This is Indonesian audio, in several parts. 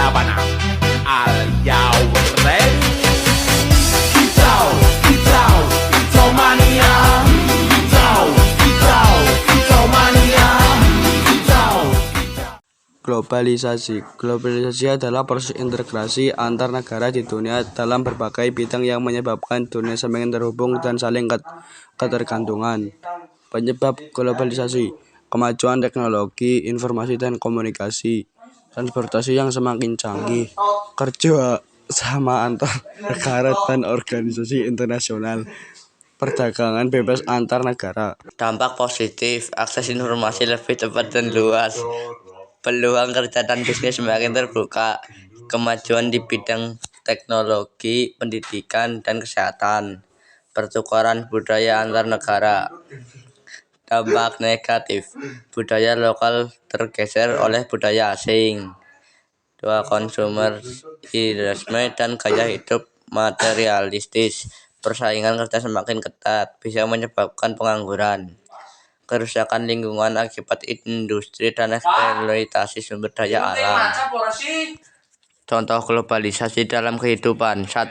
sabana. Are you ready? Kicau, kicau, kicau mania. Kicau, kicau, kicau mania. Kicau, kicau. Globalisasi adalah proses integrasi antar negara di dunia dalam berbagai bidang yang menyebabkan dunia semakin terhubung dan saling ketergantungan. Penyebab globalisasi: kemajuan teknologi, informasi dan komunikasi, transportasi yang semakin canggih, kerja sama antar negara dan organisasi internasional, perdagangan bebas antar negara. Dampak positif, akses informasi lebih cepat dan luas. Peluang kerja dan bisnis semakin terbuka. Kemajuan di bidang teknologi, pendidikan, dan kesehatan. Pertukaran budaya antar negara. Dampak negatif, budaya lokal tergeser oleh budaya asing. 2. Konsumerisme dan gaya hidup materialistis. Persaingan kerja semakin ketat, bisa menyebabkan pengangguran. Kerusakan lingkungan akibat industri dan eksploitasi sumber daya alam. Contoh globalisasi dalam kehidupan. 1.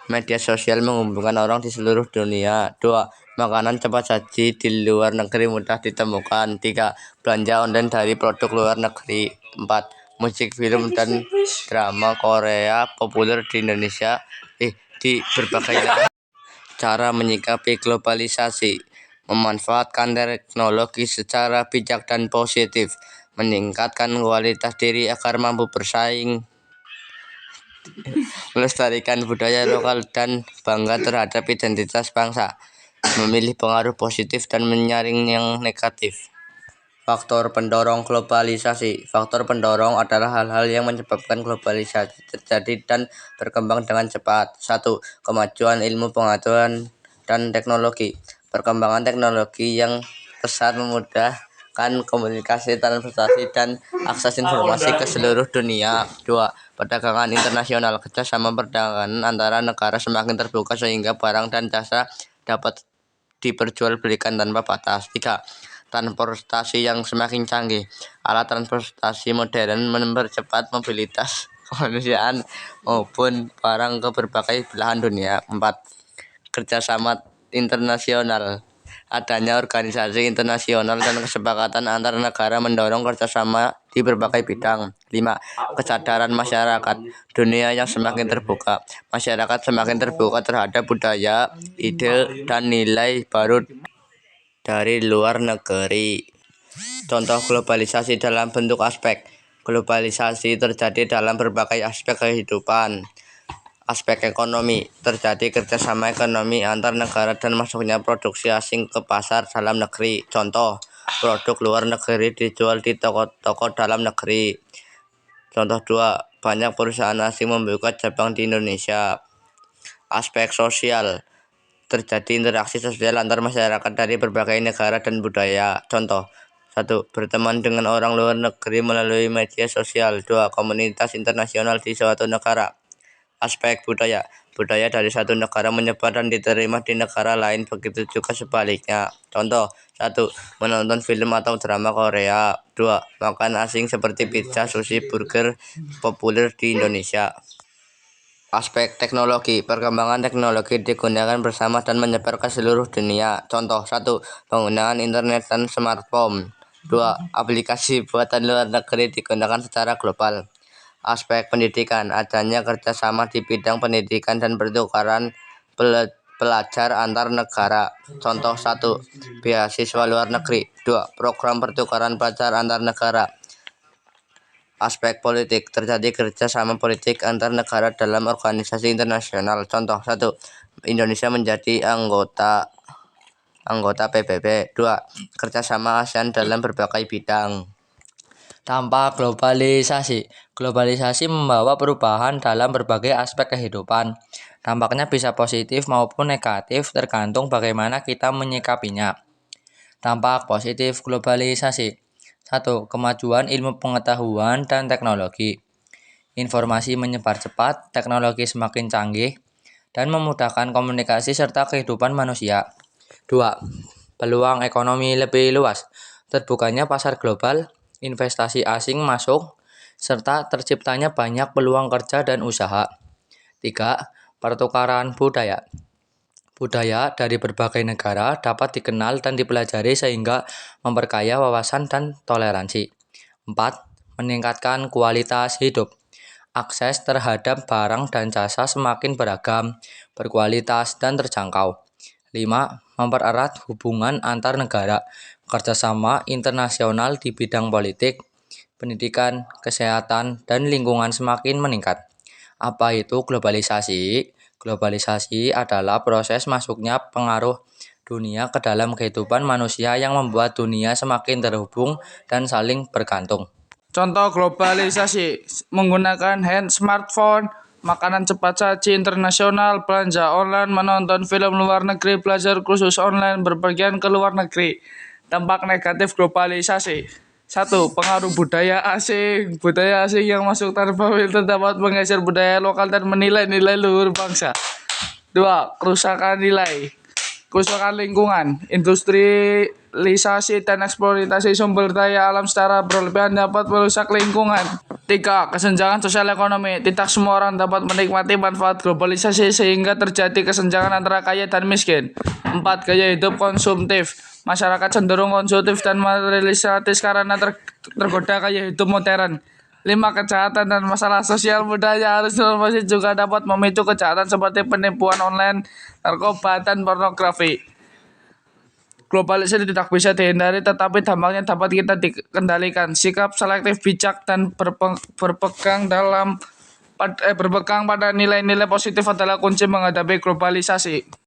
Media sosial menghubungkan orang di seluruh dunia. 2. Makanan cepat saji di luar negeri mudah ditemukan. 3. Belanja online dari produk luar negeri. 4. Musik, film, dan drama Korea populer di Indonesia di berbagai negara. Cara menyikapi globalisasi: memanfaatkan teknologi secara bijak dan positif, meningkatkan kualitas diri agar mampu bersaing, melestarikan budaya lokal dan bangga terhadap identitas bangsa, memilih pengaruh positif dan menyaring yang negatif. Faktor pendorong globalisasi. Faktor pendorong adalah hal-hal yang menyebabkan globalisasi terjadi dan berkembang dengan cepat. 1. Kemajuan ilmu pengetahuan dan teknologi. Perkembangan teknologi yang pesat memudahkan komunikasi, transportasi, dan akses informasi ke seluruh dunia. 2. Perdagangan internasional. Kerjasama perdagangan antara negara semakin terbuka sehingga barang dan jasa dapat diperjualbelikan tanpa batas. 3. Transportasi yang semakin canggih. Alat transportasi modern mempercepat mobilitas kemanusiaan maupun barang ke berbagai belahan dunia. 4. Kerjasama internasional. Adanya organisasi internasional dan kesepakatan antar negara mendorong kerjasama di berbagai bidang. 5. Kesadaran masyarakat. Dunia yang semakin terbuka. Masyarakat semakin terbuka terhadap budaya, ide, dan nilai baru dari luar negeri. Contoh globalisasi dalam bentuk aspek. Globalisasi terjadi dalam berbagai aspek kehidupan. Aspek ekonomi, terjadi kerjasama ekonomi antar negara dan masuknya produksi asing ke pasar dalam negeri. Contoh, produk luar negeri dijual di toko-toko dalam negeri. Contoh 2, banyak perusahaan asing membuka cabang di Indonesia. Aspek sosial, terjadi interaksi sosial antar masyarakat dari berbagai negara dan budaya. Contoh, 1. Berteman dengan orang luar negeri melalui media sosial. 2. Komunitas internasional di suatu negara. Aspek budaya, budaya dari satu negara menyebar dan diterima di negara lain, begitu juga sebaliknya. Contoh, 1. Menonton film atau drama Korea. 2. Makan asing seperti pizza, sushi, burger populer di Indonesia. Aspek teknologi, perkembangan teknologi digunakan bersama dan menyebar ke seluruh dunia. Contoh, 1. Penggunaan internet dan smartphone. 2. Aplikasi buatan luar negeri digunakan secara global. Aspek pendidikan, adanya kerjasama di bidang pendidikan dan pertukaran pelajar antar negara. Contoh, 1. Beasiswa luar negeri. 2. Program pertukaran pelajar antar negara. Aspek politik, terjadi kerjasama politik antar negara dalam organisasi internasional. Contoh, 1. Indonesia menjadi anggota PBB. 2. Kerjasama ASEAN dalam berbagai bidang. Dampak globalisasi. Globalisasi membawa perubahan dalam berbagai aspek kehidupan. Dampaknya bisa positif maupun negatif tergantung bagaimana kita menyikapinya. Dampak positif globalisasi. 1. Kemajuan ilmu pengetahuan dan teknologi. Informasi menyebar cepat, teknologi semakin canggih, dan memudahkan komunikasi serta kehidupan manusia. 2. Peluang ekonomi lebih luas. Terbukanya pasar global, investasi asing masuk, serta terciptanya banyak peluang kerja dan usaha. 3. Pertukaran budaya. Budaya dari berbagai negara dapat dikenal dan dipelajari sehingga memperkaya wawasan dan toleransi. 4. Meningkatkan kualitas hidup. Akses terhadap barang dan jasa semakin beragam, berkualitas, dan terjangkau. 5. Mempererat hubungan antar negara, kerjasama internasional di bidang politik, pendidikan, kesehatan, dan lingkungan semakin meningkat. Apa itu globalisasi? Globalisasi adalah proses masuknya pengaruh dunia ke dalam kehidupan manusia yang membuat dunia semakin terhubung dan saling bergantung. Contoh globalisasi menggunakan smartphone, makanan cepat saji internasional, belanja online, menonton film luar negeri, belajar kursus online, berpergian ke luar negeri. Dampak negatif globalisasi. 1. Pengaruh budaya asing. Budaya asing yang masuk tanpa filter dapat menggeser budaya lokal dan menilai nilai luhur bangsa. 2. Kerusakan nilai. Kerusakan lingkungan. Industrialisasi dan eksploitasi sumber daya alam secara berlebihan dapat merusak lingkungan. 3. Kesenjangan sosial ekonomi. Tidak semua orang dapat menikmati manfaat globalisasi sehingga terjadi kesenjangan antara kaya dan miskin. 4. Gaya hidup konsumtif. Masyarakat cenderung konsumtif dan materialistis karena tergoda gaya hidup modern. 5. Kejahatan dan masalah sosial budaya harus informasi juga dapat memicu kejahatan seperti penipuan online, narkoba, dan pornografi. Globalisasi tidak bisa dihindari, tetapi dampaknya dapat kita dikendalikan. Sikap selektif bijak dan berpegang pada nilai-nilai positif adalah kunci menghadapi globalisasi.